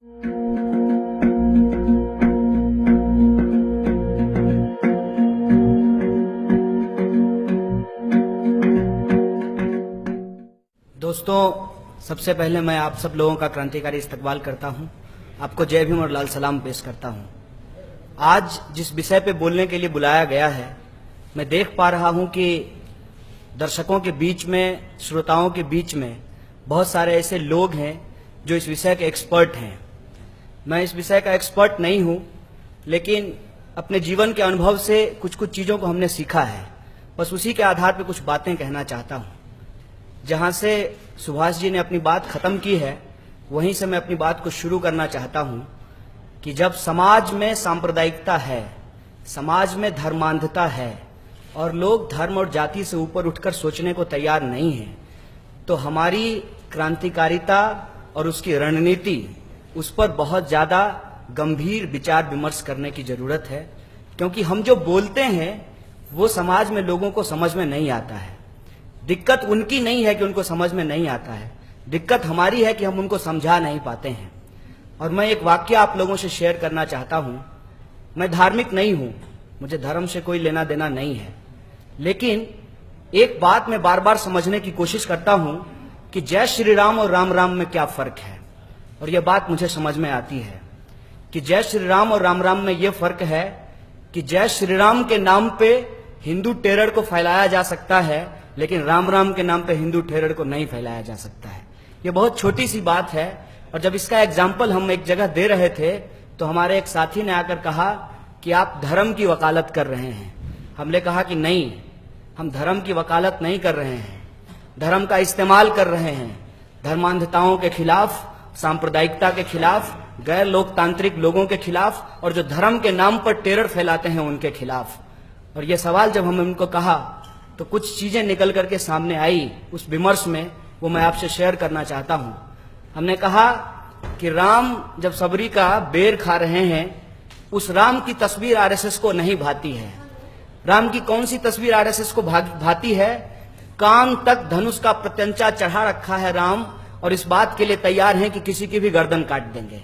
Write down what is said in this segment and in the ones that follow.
दोस्तों, सबसे पहले मैं आप सब लोगों का क्रांतिकारी इस्तकबाल करता हूं। आपको जय भीम और लाल सलाम पेश करता हूं। आज जिस विषय पे बोलने के लिए बुलाया गया है, मैं देख पा रहा हूं कि दर्शकों के बीच में, श्रोताओं के बीच में बहुत सारे ऐसे लोग हैं जो इस विषय के एक्सपर्ट हैं। मैं इस विषय का एक्सपर्ट नहीं हूं, लेकिन अपने जीवन के अनुभव से कुछ कुछ चीज़ों को हमने सीखा है। बस उसी के आधार पर कुछ बातें कहना चाहता हूं। जहां से सुभाष जी ने अपनी बात खत्म की है, वहीं से मैं अपनी बात को शुरू करना चाहता हूं कि जब समाज में सांप्रदायिकता है, समाज में धर्मांधता है और लोग धर्म और जाति से ऊपर उठकर सोचने को तैयार नहीं हैं, तो हमारी क्रांतिकारिता और उसकी रणनीति, उस पर बहुत ज़्यादा गंभीर विचार विमर्श करने की ज़रूरत है। क्योंकि हम जो बोलते हैं वो समाज में लोगों को समझ में नहीं आता है। दिक्कत उनकी नहीं है कि उनको समझ में नहीं आता है, दिक्कत हमारी है कि हम उनको समझा नहीं पाते हैं। और मैं एक वाक्य आप लोगों से शेयर करना चाहता हूं। मैं धार्मिक नहीं हूं, मुझे धर्म से कोई लेना देना नहीं है, लेकिन एक बात मैं बार बार समझने की कोशिश करता हूं कि जय श्री राम और राम राम में क्या फर्क है। और यह बात मुझे समझ में आती है कि जय श्री राम और राम राम में यह फर्क है कि जय श्री राम के नाम पे हिंदू टेरर को फैलाया जा सकता है, लेकिन राम राम के नाम पे हिंदू टेरर को नहीं फैलाया जा सकता है। ये बहुत छोटी सी बात है। और जब इसका एग्जाम्पल हम एक जगह दे रहे थे, तो हमारे एक साथी ने आकर कहा कि आप धर्म की वकालत कर रहे हैं। हमने कहा कि नहीं, हम धर्म की वकालत नहीं कर रहे हैं, धर्म का इस्तेमाल कर रहे हैं धर्मांधताओं के खिलाफ, सांप्रदायिकता के खिलाफ, गैर लोकतांत्रिक लोगों के खिलाफ, और जो धर्म के नाम पर टेरर फैलाते हैं उनके खिलाफ। और ये सवाल जब हमने उनको कहा तो कुछ चीजें निकल करके सामने आई उस विमर्श में, वो मैं आपसे शेयर करना चाहता हूं। हमने कहा कि राम जब सबरी का बेर खा रहे हैं, उस राम की तस्वीर आरएसएस को नहीं भाती है। राम की कौन सी तस्वीर आरएसएस को भाती है? कान तक धनुष का प्रत्यंचा चढ़ा रखा है राम, और इस बात के लिए तैयार हैं कि किसी की भी गर्दन काट देंगे।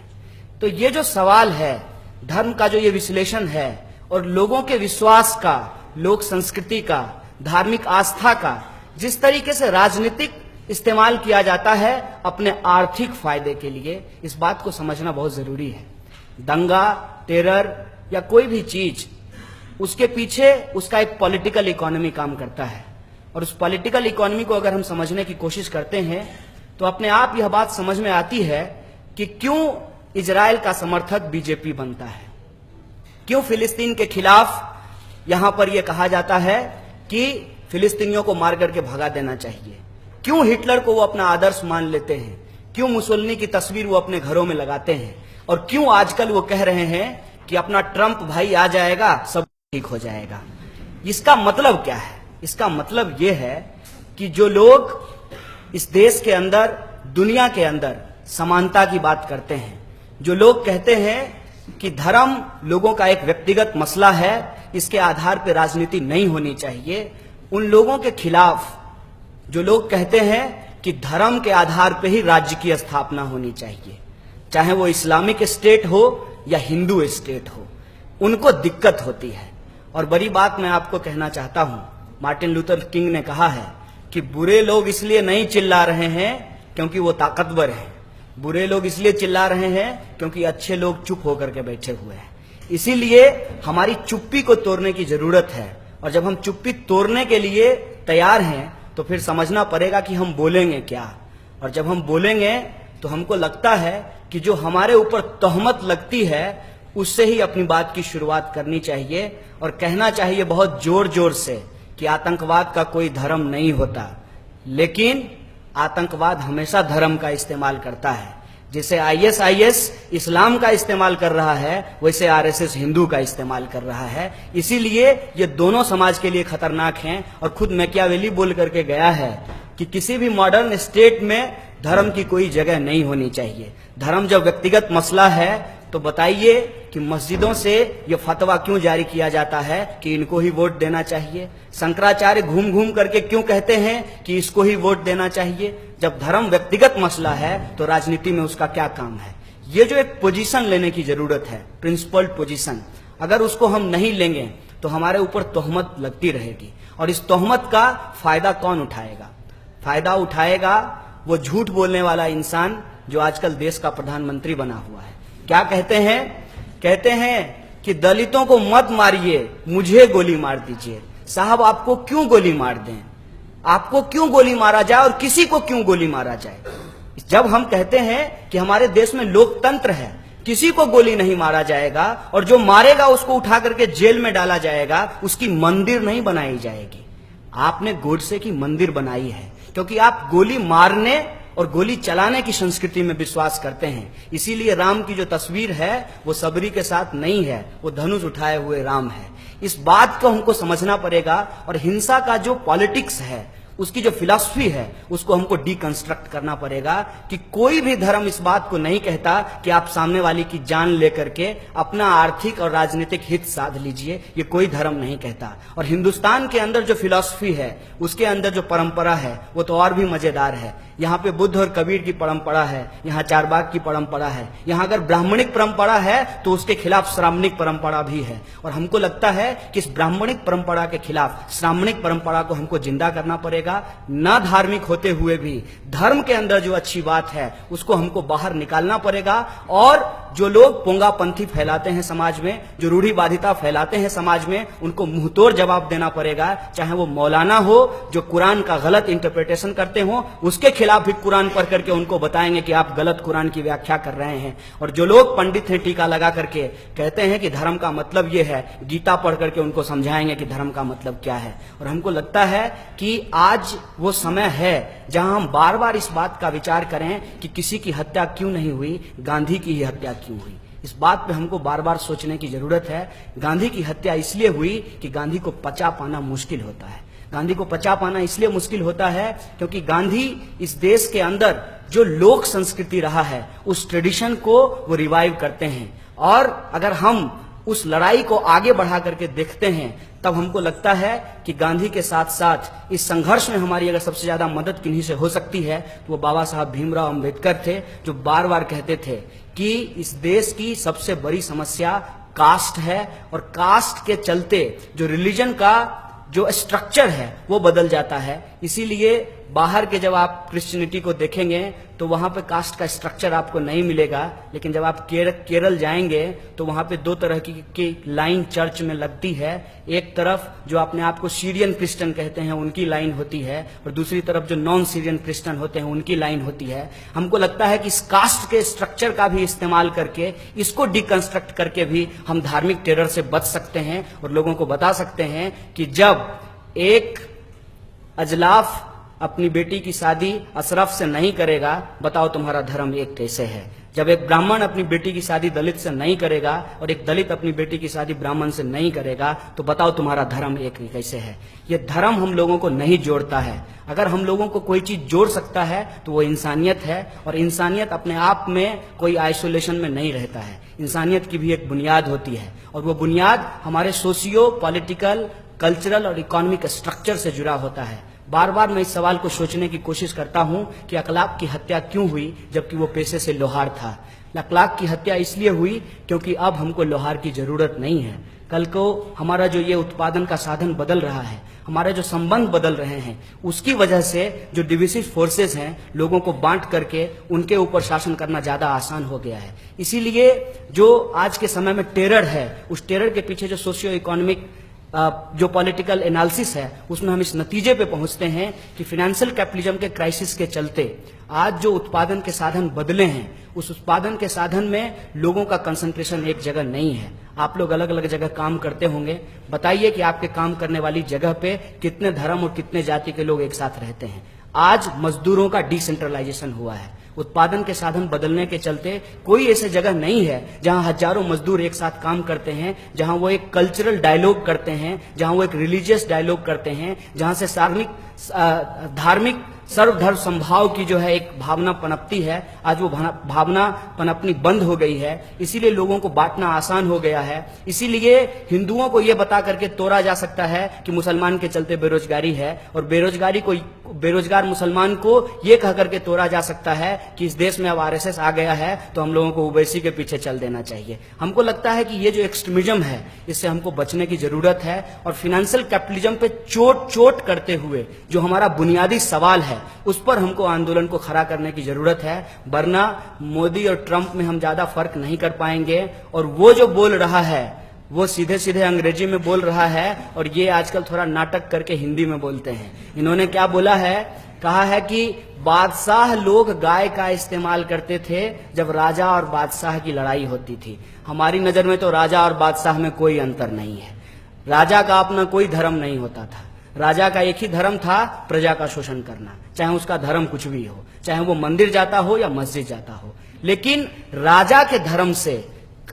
तो ये जो सवाल है, धर्म का जो ये विश्लेषण है, और लोगों के विश्वास का, लोक संस्कृति का, धार्मिक आस्था का जिस तरीके से राजनीतिक इस्तेमाल किया जाता है अपने आर्थिक फायदे के लिए, इस बात को समझना बहुत जरूरी है। दंगा, टेरर या कोई भी चीज, उसके पीछे उसका एक पॉलिटिकल इकोनॉमी काम करता है। और उस पॉलिटिकल इकोनॉमी को अगर हम समझने की कोशिश करते हैं तो अपने आप यह बात समझ में आती है कि क्यों इजराइल का समर्थक बीजेपी बनता है, क्यों फिलिस्तीन के खिलाफ यहां पर यह कहा जाता है कि फिलिस्तीनियों को मार करके भगा देना चाहिए, क्यों हिटलर को वो अपना आदर्श मान लेते हैं, क्यों मुसोलिनी की तस्वीर वो अपने घरों में लगाते हैं, और क्यों आजकल वो कह रहे हैं कि अपना ट्रंप भाई आ जाएगा सब ठीक हो जाएगा। इसका मतलब क्या है? इसका मतलब ये है कि जो लोग इस देश के अंदर, दुनिया के अंदर समानता की बात करते हैं, जो लोग कहते हैं कि धर्म लोगों का एक व्यक्तिगत मसला है, इसके आधार पर राजनीति नहीं होनी चाहिए, उन लोगों के खिलाफ जो लोग कहते हैं कि धर्म के आधार पर ही राज्य की स्थापना होनी चाहिए, चाहे वो इस्लामिक स्टेट हो या हिंदू स्टेट हो, उनको दिक्कत होती है। और बड़ी बात मैं आपको कहना चाहता हूं, मार्टिन लूथर किंग ने कहा है कि बुरे लोग इसलिए नहीं चिल्ला रहे हैं क्योंकि वो ताकतवर हैं, बुरे लोग इसलिए चिल्ला रहे हैं क्योंकि अच्छे लोग चुप होकर के बैठे हुए हैं। इसीलिए हमारी चुप्पी को तोड़ने की जरूरत है। और जब हम चुप्पी तोड़ने के लिए तैयार हैं तो फिर समझना पड़ेगा कि हम बोलेंगे क्या। और जब हम बोलेंगे तो हमको लगता है कि जो हमारे ऊपर तोहमत लगती है उससे ही अपनी बात की शुरुआत करनी चाहिए, और कहना चाहिए बहुत जोर जोर से कि आतंकवाद का कोई धर्म नहीं होता, लेकिन आतंकवाद हमेशा धर्म का इस्तेमाल करता है। जैसे आईएसआईएस इस्लाम का इस्तेमाल कर रहा है, वैसे आरएसएस हिंदू का इस्तेमाल कर रहा है। इसीलिए ये दोनों समाज के लिए खतरनाक हैं। और खुद मैकियावेली बोल करके गया है कि किसी भी मॉडर्न स्टेट में धर्म की कोई जगह नहीं होनी चाहिए। धर्म जब व्यक्तिगत मसला है तो बताइए कि मस्जिदों से ये फतवा क्यों जारी किया जाता है कि इनको ही वोट देना चाहिए। शंकराचार्य घूम घूम करके क्यों कहते हैं कि इसको ही वोट देना चाहिए। जब धर्म व्यक्तिगत मसला है तो राजनीति में उसका क्या काम है। ये जो एक पोजीशन लेने की जरूरत है, प्रिंसिपल्ड पोजीशन, अगर उसको हम नहीं लेंगे तो हमारे ऊपर तोहमत लगती रहेगी। और इस तोहमत का फायदा कौन उठाएगा? फायदा उठाएगा वो झूठ बोलने वाला इंसान जो आजकल देश का प्रधानमंत्री बना हुआ है। क्या कहते हैं? कहते हैं कि दलितों को मत मारिए, मुझे गोली मार दीजिए। साहब, आपको क्यों गोली मार दें? आपको क्यों गोली मारा जाए और किसी को क्यों गोली मारा जाए? जब हम कहते हैं कि हमारे देश में लोकतंत्र है, किसी को गोली नहीं मारा जाएगा और जो मारेगा उसको उठा करके जेल में डाला जाएगा, उसकी मंदिर नहीं बनाई जाएगी। आपने गोडसे की मंदिर बनाई है क्योंकि आप गोली मारने और गोली चलाने की संस्कृति में विश्वास करते हैं। इसीलिए राम की जो तस्वीर है वो सबरी के साथ नहीं है, वो धनुष उठाए हुए राम है। इस बात को हमको समझना पड़ेगा और हिंसा का जो पॉलिटिक्स है, उसकी जो फिलॉसफी है, उसको हमको डीकंस्ट्रक्ट करना पड़ेगा कि कोई भी धर्म इस बात को नहीं कहता कि आप सामने वाले की जान लेकर के अपना आर्थिक और राजनीतिक हित साध लीजिए। ये कोई धर्म नहीं कहता। और हिंदुस्तान के अंदर जो फिलॉसफी है, उसके अंदर जो परंपरा है, वो तो और भी मजेदार है। यहाँ पे बुद्ध और कबीर की परंपरा है, यहाँ चारबाग की परंपरा है। यहाँ अगर ब्राह्मणिक परंपरा है तो उसके खिलाफ श्रामणिक परंपरा भी है। और हमको लगता है कि इस ब्राह्मणिक परंपरा के खिलाफ श्रामणिक परंपरा को हमको जिंदा करना पड़ेगा। ना धार्मिक होते हुए भी धर्म के अंदर जो अच्छी बात है उसको हमको बाहर निकालना पड़ेगा। और जो लोग पोंगापंथी फैलाते हैं समाज में, जो रूढ़िवादिता फैलाते हैं समाज में, उनको मुंहतोड़ जवाब देना पड़ेगा। चाहे वो मौलाना हो जो कुरान का गलत इंटरप्रिटेशन करते हो, उसके खिलाफ भी कुरान पढ़ करके उनको बताएंगे कि आप गलत कुरान की व्याख्या कर रहे हैं। और जो लोग पंडित हैं टीका लगा करके कहते हैं कि धर्म का मतलब ये है, गीता पढ़ करके उनको समझाएंगे कि धर्म का मतलब क्या है। और हमको लगता है कि आज वो समय है जहां हम बार बार इस बात का विचार करें कि किसी की हत्या क्यों नहीं हुई, गांधी की ही हत्या क्यों हुई। इस बात पे हमको बार बार सोचने की जरूरत है। गांधी की हत्या इसलिए हुई कि गांधी को पचा पाना मुश्किल होता है। गांधी को पचा पाना इसलिए मुश्किल होता है क्योंकि गांधी इस देश के अंदर जो लोक संस्कृति रहा है, उस ट्रेडिशन को वो रिवाइव करते हैं। और अगर हम उस लड़ाई को आगे बढ़ा करके देखते हैं तब हमको लगता है कि गांधी के साथ साथ इस संघर्ष में हमारी अगर सबसे ज्यादा मदद किन्हीं से हो सकती है तो वो बाबा साहब भीमराव अंबेडकर थे, जो बार बार कहते थे कि इस देश की सबसे बड़ी समस्या कास्ट है और कास्ट के चलते जो रिलीजन का जो स्ट्रक्चर है वो बदल जाता है। इसीलिए बाहर के जब आप क्रिश्चियनिटी को देखेंगे तो वहां पे कास्ट का स्ट्रक्चर आपको नहीं मिलेगा, लेकिन जब आप केरल जाएंगे तो वहां पे दो तरह की लाइन चर्च में लगती है। एक तरफ जो अपने आप को सीरियन क्रिश्चियन कहते हैं उनकी लाइन होती है और दूसरी तरफ जो नॉन सीरियन क्रिश्चियन होते हैं उनकी लाइन होती है। हमको लगता है कि इस कास्ट के स्ट्रक्चर का भी इस्तेमाल करके, इसको डिकंस्ट्रक्ट करके भी हम धार्मिक टेरर से बच सकते हैं और लोगों को बता सकते हैं कि जब एक अजलाफ अपनी बेटी की शादी अशरफ से नहीं करेगा, बताओ तुम्हारा धर्म एक कैसे है। जब एक ब्राह्मण अपनी बेटी की शादी दलित से नहीं करेगा और एक दलित अपनी बेटी की शादी ब्राह्मण से नहीं करेगा, तो बताओ तुम्हारा धर्म एक कैसे है। ये धर्म हम लोगों को नहीं जोड़ता है। अगर हम लोगों को कोई चीज जोड़ सकता है तो वो इंसानियत है, और इंसानियत अपने आप में कोई आइसोलेशन में नहीं रहता है। इंसानियत की भी एक बुनियाद होती है और वो बुनियाद हमारे सोशियो पॉलिटिकल, कल्चरल और इकोनॉमिक स्ट्रक्चर से जुड़ा होता है। बार बार मैं इस सवाल को सोचने की कोशिश करता हूं कि अखलाक की हत्या क्यों हुई जबकि वो पेशे से लोहार था। अखलाक की हत्या इसलिए हुई क्योंकि अब हमको लोहार की जरूरत नहीं है। कल को हमारा जो ये उत्पादन का साधन बदल रहा है, हमारे जो संबंध बदल रहे हैं, उसकी वजह से जो डिविसिव फोर्सेस हैं, लोगों को बांट करके उनके ऊपर शासन करना ज्यादा आसान हो गया है। इसीलिए जो आज के समय में टेरर है, उस टेरर के पीछे जो सोशियो इकोनॉमिक जो पॉलिटिकल एनालिसिस है, उसमें हम इस नतीजे पे पहुंचते हैं कि फाइनेंशियल कैपिटलिज्म के क्राइसिस के चलते आज जो उत्पादन के साधन बदले हैं, उस उत्पादन के साधन में लोगों का कंसंट्रेशन एक जगह नहीं है। आप लोग अलग अलग जगह काम करते होंगे, बताइए कि आपके काम करने वाली जगह पे कितने धर्म और कितने जाति के लोग एक साथ रहते हैं। आज मजदूरों का डिसेंट्रलाइजेशन हुआ है। उत्पादन के साधन बदलने के चलते कोई ऐसी जगह नहीं है जहां हजारों मजदूर एक साथ काम करते हैं, जहां वो एक कल्चरल डायलॉग करते हैं, जहां वो एक रिलीजियस डायलॉग करते हैं, जहां से धार्मिक सर्वधर्म संभाव की जो है एक भावना पनपती है, आज वो भावना पनपनी बंद हो गई है। इसीलिए लोगों को बांटना आसान हो गया है। इसीलिए हिंदुओं को ये बता करके तोड़ा जा सकता है कि मुसलमान के चलते बेरोजगारी है, और बेरोजगार मुसलमान को ये कह करके तोड़ा जा सकता है कि इस देश में अब आरएसएस आ गया है तो हम लोगों को ओवैसी के पीछे चल देना चाहिए। हमको लगता है कि ये जो एक्सट्रीमिज्म है इससे हमको बचने की जरूरत है, और फाइनेंशियल कैपिटलिज्म पे चोट करते हुए जो हमारा बुनियादी सवाल है उस पर हमको आंदोलन को खड़ा करने की जरूरत है, वरना मोदी और ट्रंप में हम ज्यादा फर्क नहीं कर पाएंगे। और वो जो बोल रहा है वो सीधे सीधे अंग्रेजी में बोल रहा है, और ये आजकल थोड़ा नाटक करके हिंदी में बोलते हैं। इन्होंने क्या बोला है, कहा है कि बादशाह लोग गाय का इस्तेमाल करते थे जब राजा और बादशाह की लड़ाई होती थी। हमारी नजर में तो राजा और बादशाह में कोई अंतर नहीं है। राजा का अपना कोई धर्म नहीं होता था। राजा का एक ही धर्म था, प्रजा का शोषण करना, चाहे उसका धर्म कुछ भी हो, चाहे वो मंदिर जाता हो या मस्जिद जाता हो। लेकिन राजा के धर्म से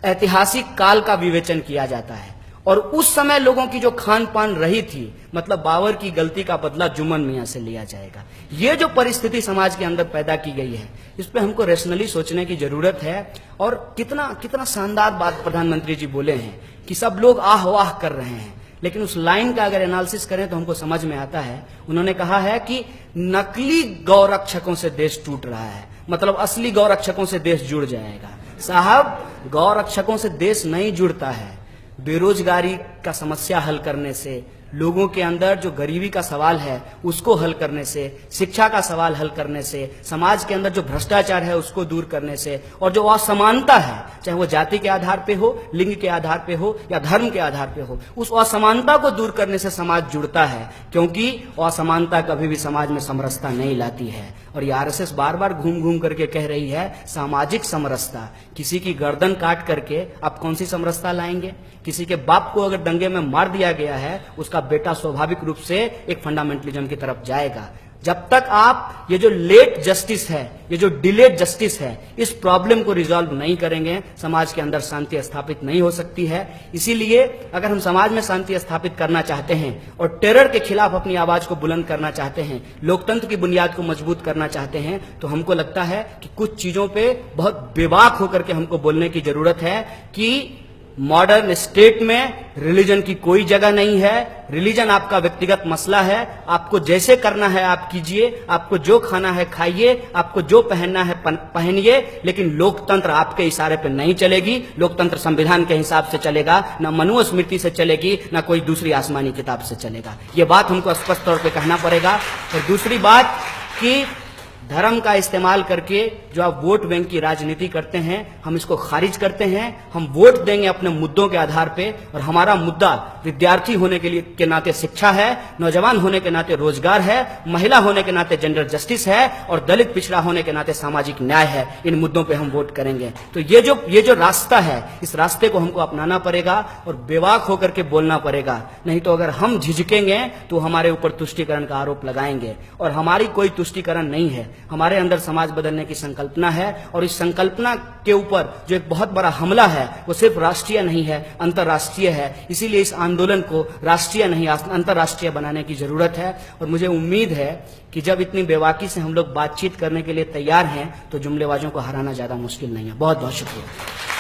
ऐतिहासिक काल का विवेचन किया जाता है, और उस समय लोगों की जो खान पान रही थी, मतलब बाबर की गलती का बदला जुम्मन मियां से लिया जाएगा। ये जो परिस्थिति समाज के अंदर पैदा की गई है, इस पे हमको रैशनली सोचने की जरूरत है। और कितना शानदार बात प्रधानमंत्री जी बोले हैं कि सब लोग आह वाह कर रहे हैं, लेकिन उस लाइन का अगर एनालिसिस करें तो हमको समझ में आता है। उन्होंने कहा है कि नकली गौरक्षकों से देश टूट रहा है, मतलब असली गौरक्षकों से देश जुड़ जाएगा। साहब, गौरक्षकों से देश नहीं जुड़ता है। बेरोजगारी का समस्या हल करने से, लोगों के अंदर जो गरीबी का सवाल है उसको हल करने से, शिक्षा का सवाल हल करने से, समाज के अंदर जो भ्रष्टाचार है उसको दूर करने से, और जो असमानता है, चाहे वो जाति के आधार पे हो, लिंग के आधार पे हो या धर्म के आधार पे हो, उस असमानता को दूर करने से समाज जुड़ता है। क्योंकि असमानता कभी भी समाज में समरसता नहीं लाती है। और ये आरएसएस बार बार घूम घूम करके कह रही है सामाजिक समरसता। किसी की गर्दन काट करके आप कौन सी समरसता लाएंगे? किसी के बाप को अगर दंगे में मार दिया गया है, उसका बेटा स्वाभाविक रूप से एक फंडामेंटलिज्म की तरफ जाएगा। जब तक आप ये जो लेट जस्टिस है, ये जो डिलेड जस्टिस है, इस प्रॉब्लम को रिजॉल्व नहीं करेंगे, समाज के अंदर शांति स्थापित नहीं हो सकती है। इसीलिए अगर हम समाज में शांति स्थापित करना चाहते हैं और टेरर के खिलाफ अपनी आवाज को बुलंद करना चाहते हैं, लोकतंत्र की बुनियाद को मजबूत करना चाहते हैं, तो हमको लगता है कि कुछ चीजों पे बहुत बेबाक होकर के हमको बोलने की जरूरत है कि मॉडर्न स्टेट में रिलीजन की कोई जगह नहीं है। रिलीजन आपका व्यक्तिगत मसला है, आपको जैसे करना है आप कीजिए, आपको जो खाना है खाइए, आपको जो पहनना है पहनिए, लेकिन लोकतंत्र आपके इशारे पे नहीं चलेगी। लोकतंत्र संविधान के हिसाब से चलेगा, ना मनुस्मृति से चलेगी, ना कोई दूसरी आसमानी किताब से चलेगा। ये बात हमको स्पष्ट तौर पे कहना पड़ेगा। और दूसरी बात कि धर्म का इस्तेमाल करके जो आप वोट बैंक की राजनीति करते हैं, हम इसको खारिज करते हैं। हम वोट देंगे अपने मुद्दों के आधार पे, और हमारा मुद्दा विद्यार्थी होने के नाते शिक्षा है, नौजवान होने के नाते रोजगार है, महिला होने के नाते जेंडर जस्टिस है, और दलित पिछड़ा होने के नाते सामाजिक न्याय है। इन मुद्दों पे हम वोट करेंगे। तो ये जो रास्ता है, इस रास्ते को हमको अपनाना पड़ेगा और बेबाक होकर के बोलना पड़ेगा। नहीं तो अगर हम झिझकेंगे तो हमारे ऊपर तुष्टीकरण का आरोप लगाएंगे, और हमारी कोई तुष्टीकरण नहीं है। हमारे अंदर समाज बदलने की संकल्पना है, और इस संकल्पना के ऊपर जो एक बहुत बड़ा हमला है वो सिर्फ राष्ट्रीय नहीं है, अंतर्राष्ट्रीय है। इसीलिए इस आंदोलन को राष्ट्रीय नहीं अंतर्राष्ट्रीय बनाने की जरूरत है। और मुझे उम्मीद है कि जब इतनी बेबाकी से हम लोग बातचीत करने के लिए तैयार हैं तो जुमलेबाजों को हराना ज्यादा मुश्किल नहीं है। बहुत बहुत शुक्रिया।